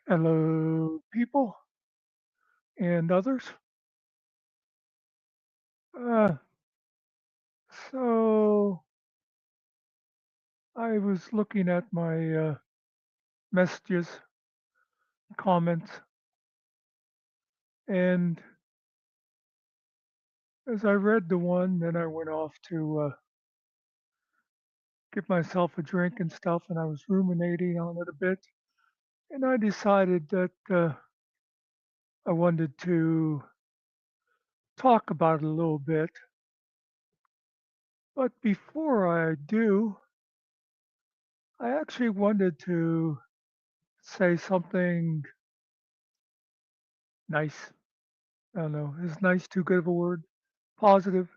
Hello, people and others. Uh, so I was looking at my messages, comments, and as I read the one, then I went off to get myself a drink and stuff, and I was ruminating on it a bit, and I decided that I wanted to talk about it a little bit. But before I do, I actually wanted to say something nice. I don't know, is nice too good of a word? Positive.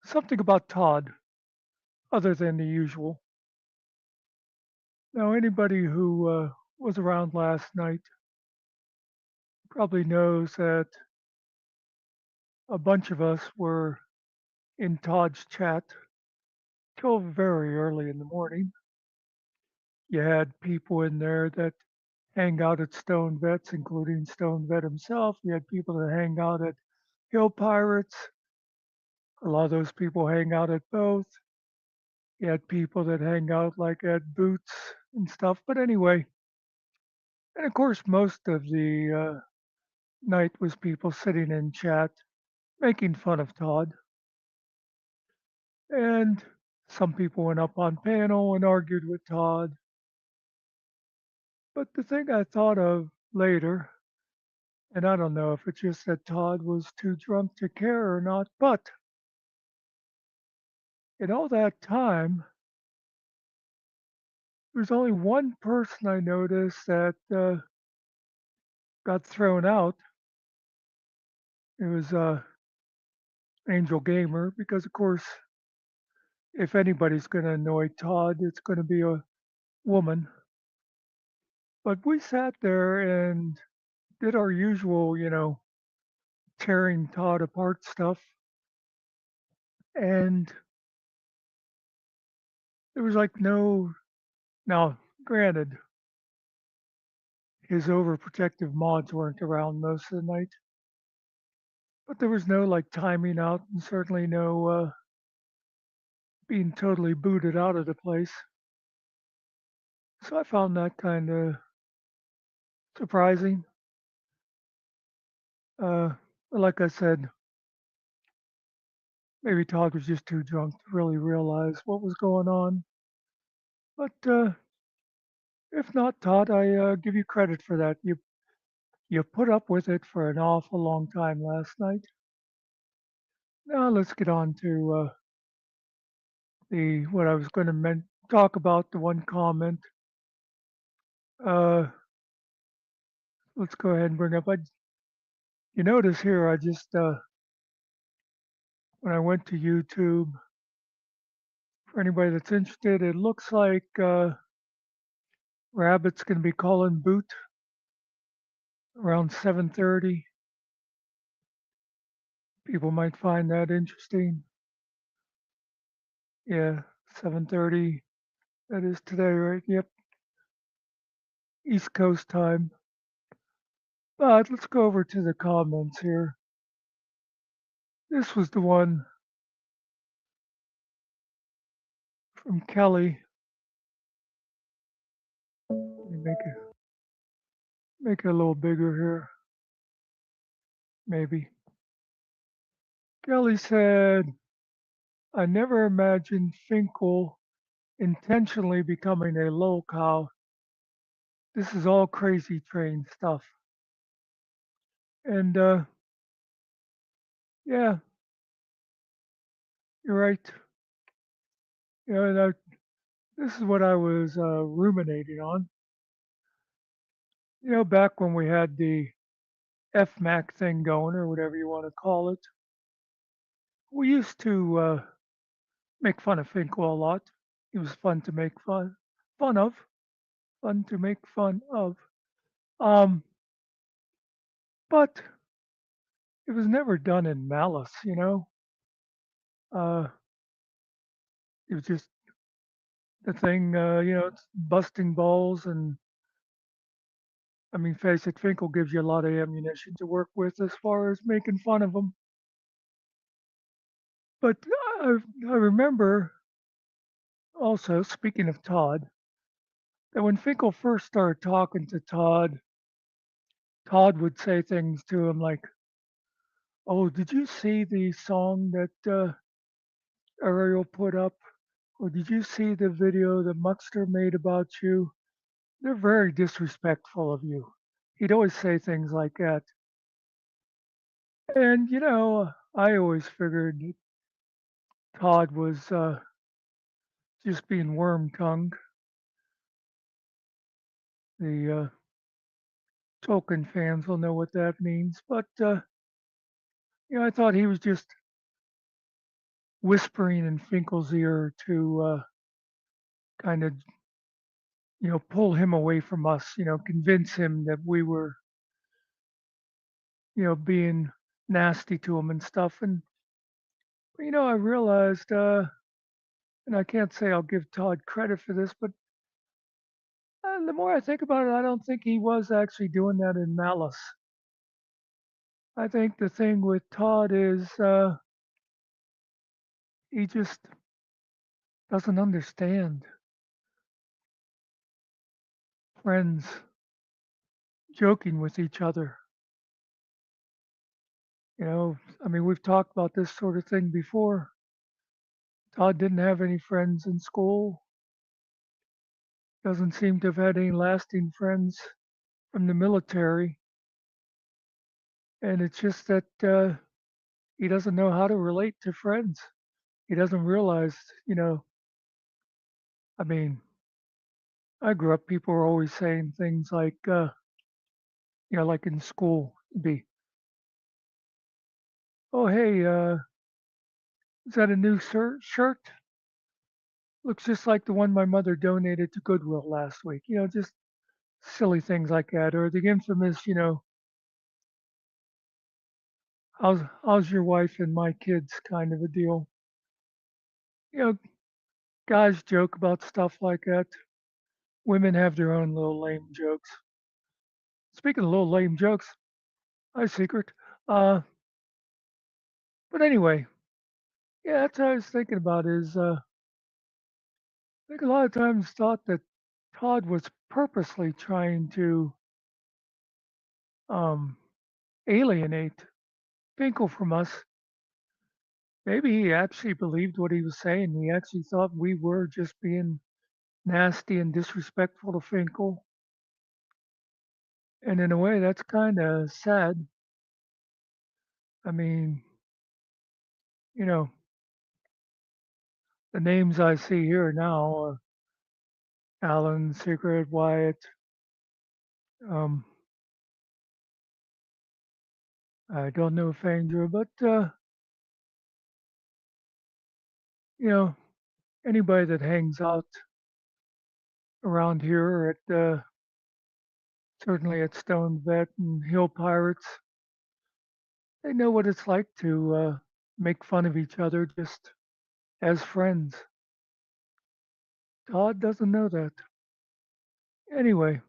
Something about Todd other than the usual. Now, anybody who was around last night probably knows that a bunch of us were in Todd's chat till very early in the morning. You had people in there that hang out at Stone Vets, including Stone Vet himself. You had people that hang out at Hill Pirates. A lot of those people hang out at both. You had people that hang out like at Boots and stuff. But anyway, and of course, most of the night was people sitting in chat making fun of Todd. And some people went up on panel and argued with Todd. But the thing I thought of later, and I don't know if it's just that Todd was too drunk to care or not, but in all that time, there's only one person I noticed that got thrown out. It was Angel Gamer, because of course, if anybody's going to annoy Todd, it's going to be a woman. But we sat there and did our usual, tearing Todd apart stuff. And there was like no, now, granted, his overprotective mods weren't around most of the night, but there was no like timing out and certainly no being totally booted out of the place. So I found that kind of surprising. Uh, like I said, maybe Todd was just too drunk to really realize what was going on. But if not, Todd, I give you credit for that. You put up with it for an awful long time last night. Now let's get on to the what I was going to talk about. The one comment. Uh, let's go ahead and bring up. You notice here, I just when I went to YouTube, for anybody that's interested, it looks like Rabbit's going to be calling boot around 7:30. People might find that interesting. Yeah, 7:30. That is today, right? Yep, East Coast time. But let's go over to the comments here. This was the one from Kelly. Let me make it a little bigger here, maybe. Kelly said, "I never imagined Finkel intentionally becoming a lolcow. This is all crazy train stuff." And yeah, you're right. You know, this is what I was ruminating on. Back when we had the FMAC thing going, or whatever you want to call it, we used to make fun of Finkel a lot. It was fun to make fun of, fun to make fun of. Um, but it was never done in malice. Uh, it was just the thing, it's busting balls, and I mean, face it, Finkel gives you a lot of ammunition to work with as far as making fun of him. But I remember also, speaking of Todd, that when Finkel first started talking to Todd, Todd would say things to him like, "Oh, did you see the song that Ariel put up? Or did you see the video that Muckster made about you? They're very disrespectful of you." He'd always say things like that. And, I always figured that Todd was just being worm tongued. The Tolkien fans will know what that means. But, I thought he was just whispering in Finkel's ear to kind of, pull him away from us, convince him that we were, being nasty to him and stuff. And, I realized, and I can't say I'll give Todd credit for this, but the more I think about it, I don't think he was actually doing that in malice. I think the thing with Todd is he just doesn't understand friends joking with each other. I mean, we've talked about this sort of thing before. Todd didn't have any friends in school, doesn't seem to have had any lasting friends from the military. And it's just that he doesn't know how to relate to friends. He doesn't realize, I mean, I grew up, people were always saying things like, like in school, it'd be, "Oh, hey, is that a new shirt? Looks just like the one my mother donated to Goodwill last week." Just silly things like that. Or the infamous, how's your wife and my kids kind of a deal. You know, Guys joke about stuff like that. Women have their own little lame jokes. Speaking of little lame jokes, I secret. Uh, but anyway, yeah, that's what I was thinking about is I think a lot of times thought that Todd was purposely trying to um, alienate Finkel from us. Maybe he actually believed what he was saying. He actually thought we were just being nasty and disrespectful to Finkel. And in a way, that's kind of sad. I mean, you know, the names I see here now are Alan, Secret, Wyatt. Um, I don't know Fandra, but you know, anybody that hangs out around here at certainly at Stone Vet and Hill Pirates, they know what it's like to make fun of each other just as friends. Todd doesn't know that. Anyway,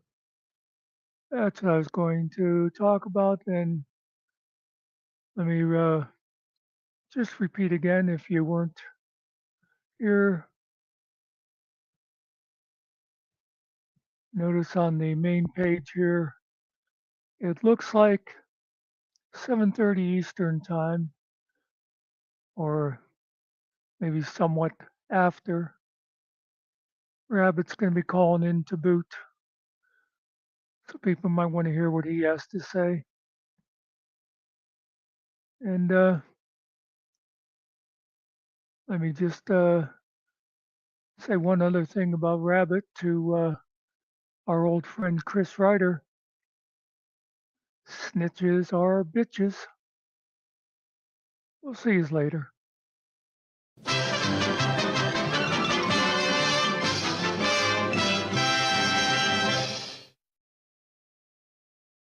that's what I was going to talk about. And let me just repeat again if you weren't here. Notice on the main page here, it looks like 7:30 Eastern time, or maybe somewhat after. Rabbit's going to be calling in to boot, so people might want to hear what he has to say. And let me just say one other thing about Rabbit to our old friend Chris Ryder. Snitches are bitches. We'll see you later.